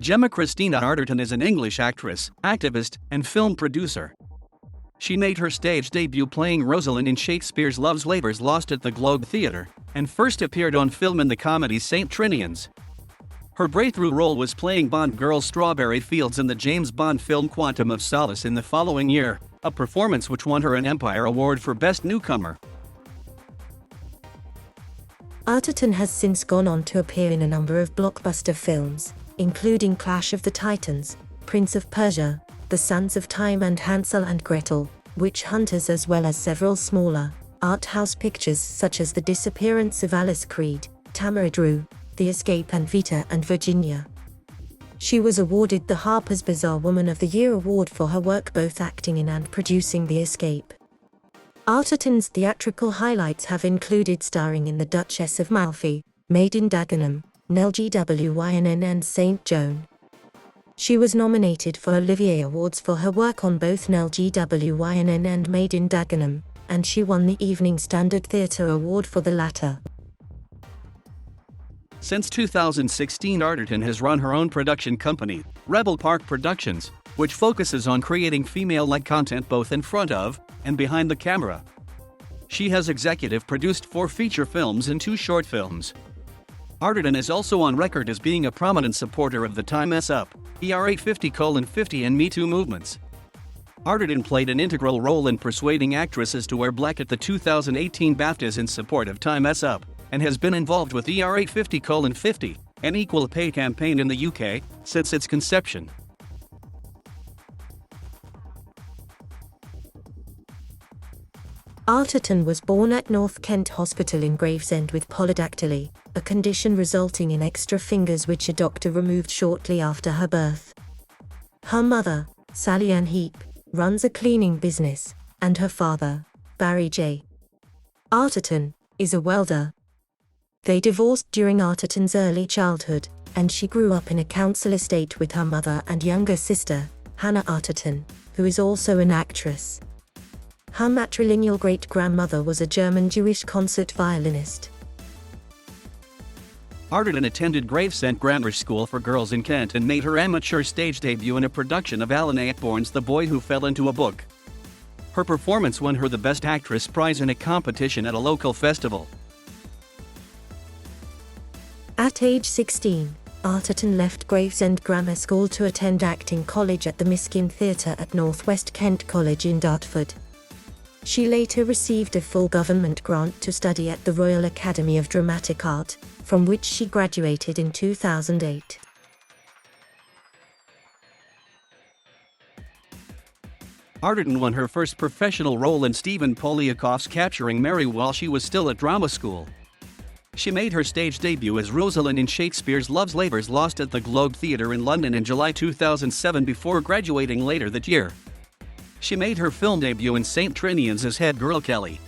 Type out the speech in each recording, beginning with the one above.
Gemma Arterton is an English actress, activist, and film producer. She made her stage debut playing Rosalind in Shakespeare's Love's Labour's Lost at the Globe Theatre, and first appeared on film in the comedy St. Trinians. Her breakthrough role was playing Bond girl Strawberry Fields in the James Bond film Quantum of Solace in the following year, a performance which won her an Empire Award for Best Newcomer. Arterton has since gone on to appear in a number of blockbuster films, including Clash of the Titans, Prince of Persia, The Sands of Time and Hansel and Gretel, Witch Hunters, as well as several smaller, art house pictures such as The Disappearance of Alice Creed, Tamara Drew, The Escape and Vita and Virginia. She was awarded the Harper's Bazaar Woman of the Year award for her work both acting in and producing The Escape. Arterton's theatrical highlights have included starring in The Duchess of Malfi, Made in Dagenham, Nell Gwyn and St. Joan. She was nominated for Olivier Awards for her work on both Nell Gwyn and Made in Dagenham, and she won the Evening Standard Theatre Award for the latter. Since 2016, Arterton has run her own production company, Rebel Park Productions, which focuses on creating female-led content both in front of and behind the camera. She has executive produced 4 feature films and 2 short films. Arterton is also on record as being a prominent supporter of the Time S Up, ER850:50 and Me Too movements. Arterton played an integral role in persuading actresses to wear black at the 2018 BAFTAs in support of Time S Up, and has been involved with ER850:50, an equal pay campaign in the UK, since its conception. Arterton was born at North Kent Hospital in Gravesend with polydactyly, a condition resulting in extra fingers which a doctor removed shortly after her birth. Her mother, Sally Ann Heap, runs a cleaning business, and her father, Barry J. Arterton, is a welder. They divorced during Arterton's early childhood, and she grew up in a council estate with her mother and younger sister, Hannah Arterton, who is also an actress. Her matrilineal great-grandmother was a German Jewish concert violinist. Arterton attended Gravesend Grammar School for Girls in Kent and made her amateur stage debut in a production of Alan Ayckbourn's The Boy Who Fell into a Book. Her performance won her the Best Actress prize in a competition at a local festival. At age 16, Arterton left Gravesend Grammar School to attend acting college at the Miskin Theatre at North West Kent College in Dartford. She later received a full government grant to study at the Royal Academy of Dramatic Art, from which she graduated in 2008. Arterton won her first professional role in Stephen Polyakov's Capturing Mary while she was still at drama school. She made her stage debut as Rosalind in Shakespeare's Love's Labour's Lost at the Globe Theatre in London in July 2007 before graduating later that year. She made her film debut in St. Trinians as Head Girl Kelly.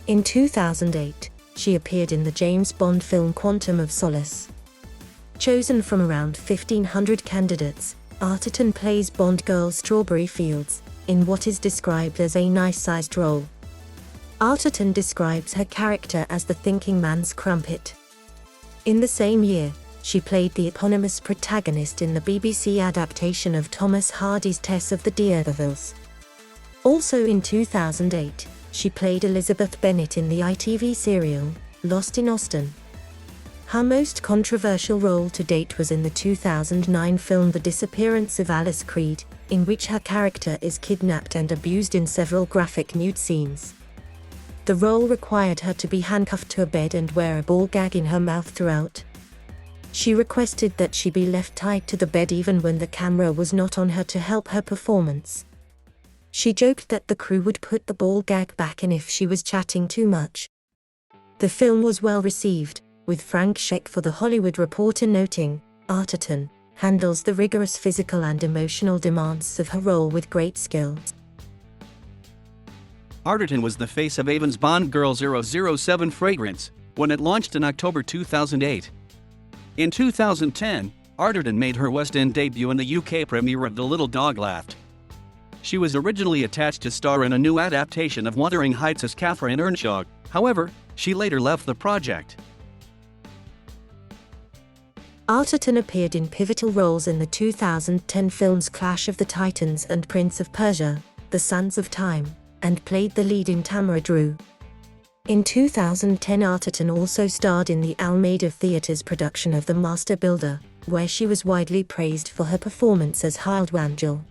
In 2008, she appeared in the James Bond film Quantum of Solace. Chosen from around 1,500 candidates, Arterton plays Bond girl Strawberry Fields, in what is described as a nice-sized role. Arterton describes her character as the thinking man's crumpet. In the same year, she played the eponymous protagonist in the BBC adaptation of Thomas Hardy's Tess of the D'Urbervilles. Also in 2008, she played Elizabeth Bennet in the ITV serial, Lost in Austin. Her most controversial role to date was in the 2009 film The Disappearance of Alice Creed, in which her character is kidnapped and abused in several graphic nude scenes. The role required her to be handcuffed to a bed and wear a ball gag in her mouth throughout. She requested that she be left tied to the bed even when the camera was not on her to help her performance. She joked that the crew would put the ball gag back in if she was chatting too much. The film was well received, with Frank Scheck for The Hollywood Reporter noting, "Arterton handles the rigorous physical and emotional demands of her role with great skill." Arterton was the face of Avon's Bond Girl 007 fragrance when it launched in October 2008. In 2010, Arterton made her West End debut in the UK premiere of The Little Dog Laughed. She was originally attached to star in a new adaptation of Wuthering Heights as Catherine Earnshaw, however, she later left the project. Arterton appeared in pivotal roles in the 2010 films Clash of the Titans and Prince of Persia: The Sands of Time, and played the lead in Tamara Drew. In 2010, Arterton also starred in the Almeida Theatre's production of The Master Builder, where she was widely praised for her performance as Hildwangel.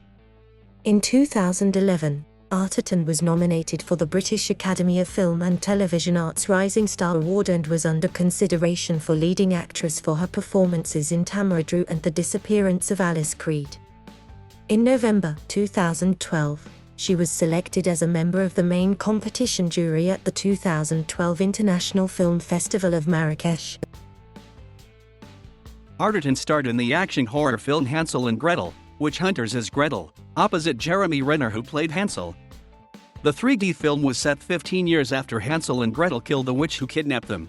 In 2011, Arterton was nominated for the British Academy of Film and Television Arts Rising Star Award and was under consideration for leading actress for her performances in Tamara Drew and The Disappearance of Alice Creed. In November 2012, she was selected as a member of the main competition jury at the 2012 International Film Festival of Marrakesh. Arterton starred in the action horror film Hansel and Gretel, Witch Hunters as Gretel, opposite Jeremy Renner, who played Hansel. The 3D film was set 15 years after Hansel and Gretel killed the witch who kidnapped them.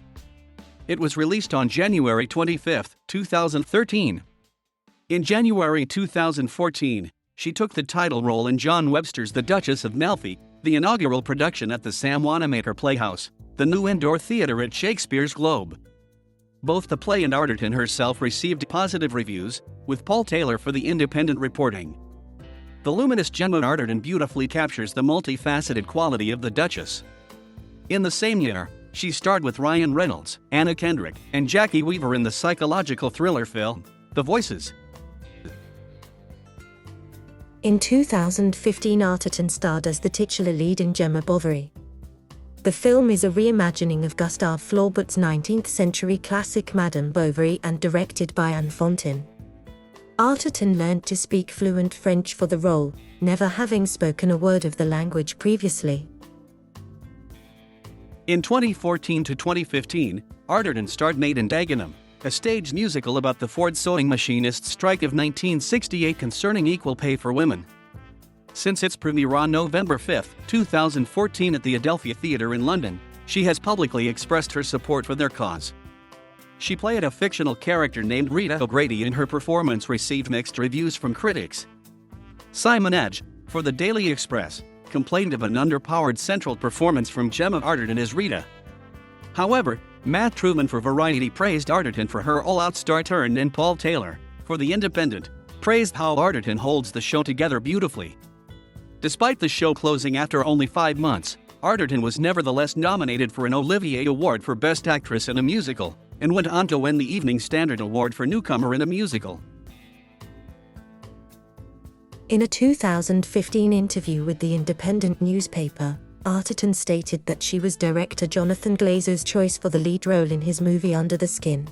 It was released on January 25, 2013. In January 2014, she took the title role in John Webster's The Duchess of Malfi, the inaugural production at the Sam Wanamaker Playhouse, the new indoor theater at Shakespeare's Globe. Both the play and Arterton herself received positive reviews, with Paul Taylor for The Independent reporting, "The luminous Gemma Arterton beautifully captures the multifaceted quality of the Duchess." In the same year, she starred with Ryan Reynolds, Anna Kendrick, and Jackie Weaver in the psychological thriller film, The Voices. In 2015, Arterton starred as the titular lead in Gemma Bovary. The film is a reimagining of Gustave Flaubert's 19th-century classic Madame Bovary and directed by Anne Fontaine. Arterton learned to speak fluent French for the role, never having spoken a word of the language previously. In 2014 to 2015, Arterton starred Maid in Dagenham, a stage musical about the Ford sewing machinists' strike of 1968 concerning equal pay for women. Since its premiere on November 5, 2014 at the Adelphi Theatre in London, she has publicly expressed her support for their cause. She played a fictional character named Rita O'Grady, and her performance received mixed reviews from critics. Simon Edge, for the Daily Express, complained of an underpowered central performance from Gemma Arterton as Rita. However, Matt Truman for Variety praised Arterton for her all-out star turn, and Paul Taylor, for The Independent, praised how Arterton holds the show together beautifully. Despite the show closing after only 5 months, Arterton was nevertheless nominated for an Olivier Award for Best Actress in a Musical, and went on to win the Evening Standard Award for Newcomer in a Musical. In a 2015 interview with the Independent newspaper, Arterton stated that she was director Jonathan Glazer's choice for the lead role in his movie Under the Skin.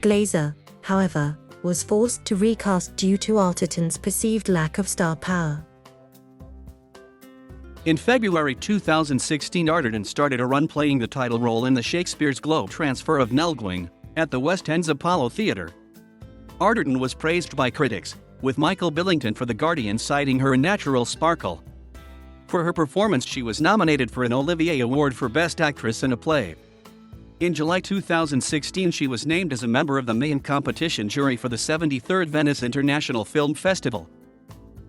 Glazer, however, was forced to recast due to Arterton's perceived lack of star power. In February 2016, Arterton started a run playing the title role in the Shakespeare's Globe transfer of Nellgwing, at the West End's Apollo Theatre. Arterton was praised by critics, with Michael Billington for The Guardian citing her natural sparkle. For her performance, she was nominated for an Olivier Award for Best Actress in a Play. In July 2016, she was named as a member of the main competition jury for the 73rd Venice International Film Festival.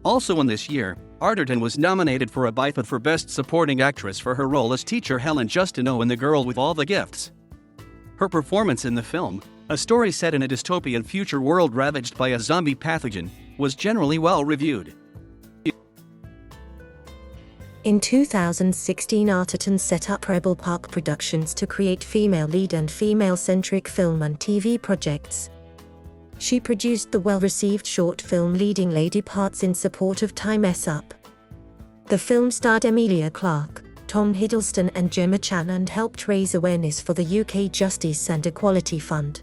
Also in this year, Arterton was nominated for a BAFTA for Best Supporting Actress for her role as teacher Helen Justineau in The Girl with All the Gifts. Her performance in the film, a story set in a dystopian future world ravaged by a zombie pathogen, was generally well reviewed. In 2016, Arterton set up Rebel Park Productions to create female lead and female-centric film and TV projects. She produced the well-received short film Leading Lady Parts in Support of Time S Up. The film starred Emilia Clarke, Tom Hiddleston and Gemma Chan and helped raise awareness for the UK Justice and Equality Fund.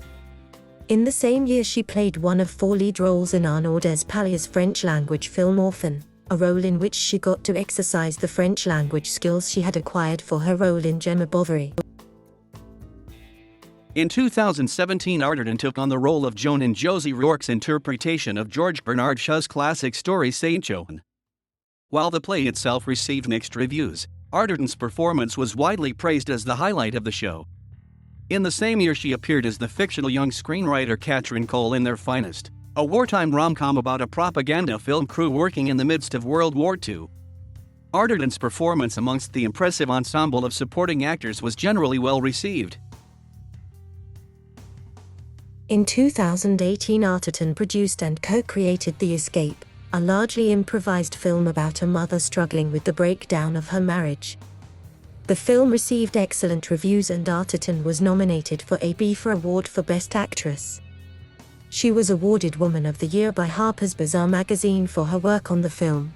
In the same year, she played one of 4 lead roles in Arnaud Despaliers' French-language film Orphan, a role in which she got to exercise the French language skills she had acquired for her role in Gemma Bovary. In 2017, Arterton took on the role of Joan in Josie Rourke's interpretation of George Bernard Shaw's classic story Saint Joan. While the play itself received mixed reviews, Arterton's performance was widely praised as the highlight of the show. In the same year, she appeared as the fictional young screenwriter Katrin Cole in Their Finest, a wartime rom-com about a propaganda film crew working in the midst of World War II. Arterton's performance amongst the impressive ensemble of supporting actors was generally well received. In 2018, Arterton produced and co-created The Escape, a largely improvised film about a mother struggling with the breakdown of her marriage. The film received excellent reviews and Arterton was nominated for a BAFTA Award for Best Actress. She was awarded Woman of the Year by Harper's Bazaar magazine for her work on the film.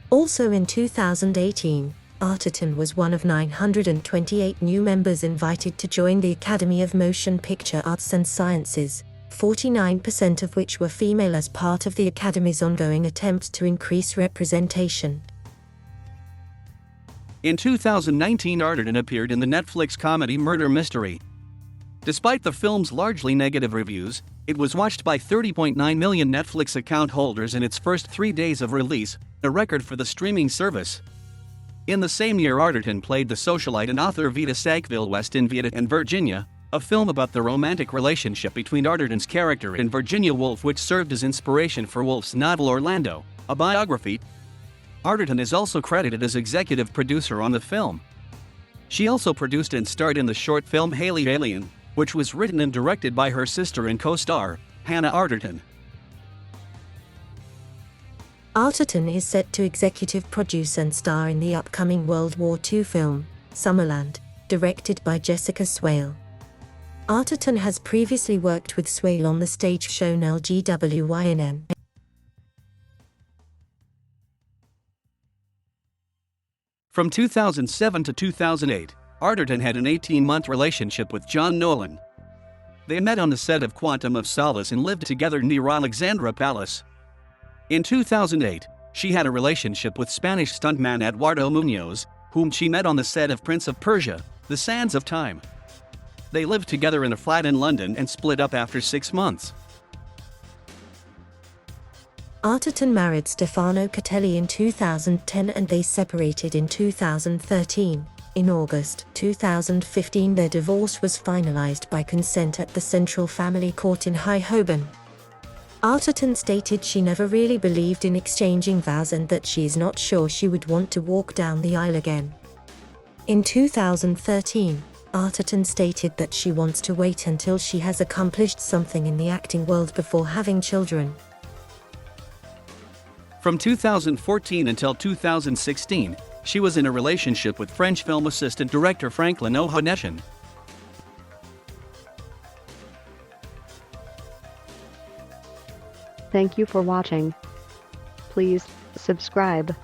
Also in 2018, Arterton was one of 928 new members invited to join the Academy of Motion Picture Arts and Sciences, 49% of which were female as part of the Academy's ongoing attempt to increase representation. In 2019, Arterton appeared in the Netflix comedy Murder Mystery. Despite the film's largely negative reviews, it was watched by 30.9 million Netflix account holders in its first 3 days of release, a record for the streaming service. In the same year, Arterton played the socialite and author Vita Sackville West in Vita and Virginia, a film about the romantic relationship between Arterton's character and Virginia Woolf, which served as inspiration for Woolf's novel Orlando, a biography. Arterton is also credited as executive producer on the film. She also produced and starred in the short film Haley Alien, which was written and directed by her sister and co-star, Hannah Arterton. Arterton is set to executive produce and star in the upcoming World War II film, Summerland, directed by Jessica Swale. Arterton has previously worked with Swale on the stage show LGWYNM. From 2007 to 2008, Arterton had an 18-month relationship with John Nolan. They met on the set of Quantum of Solace and lived together near Alexandra Palace. In 2008, she had a relationship with Spanish stuntman Eduardo Muñoz, whom she met on the set of Prince of Persia: The Sands of Time. They lived together in a flat in London and split up after 6 months. Arterton married Stefano Catelli in 2010 and they separated in 2013. In August 2015, their divorce was finalized by consent at the Central Family Court in High Holborn. Arterton stated she never really believed in exchanging vows and that she is not sure she would want to walk down the aisle again. In 2013, Arterton stated that she wants to wait until she has accomplished something in the acting world before having children. From 2014 until 2016, she was in a relationship with French film assistant director Franklin Ohaneshan. Thank you for watching. Please subscribe.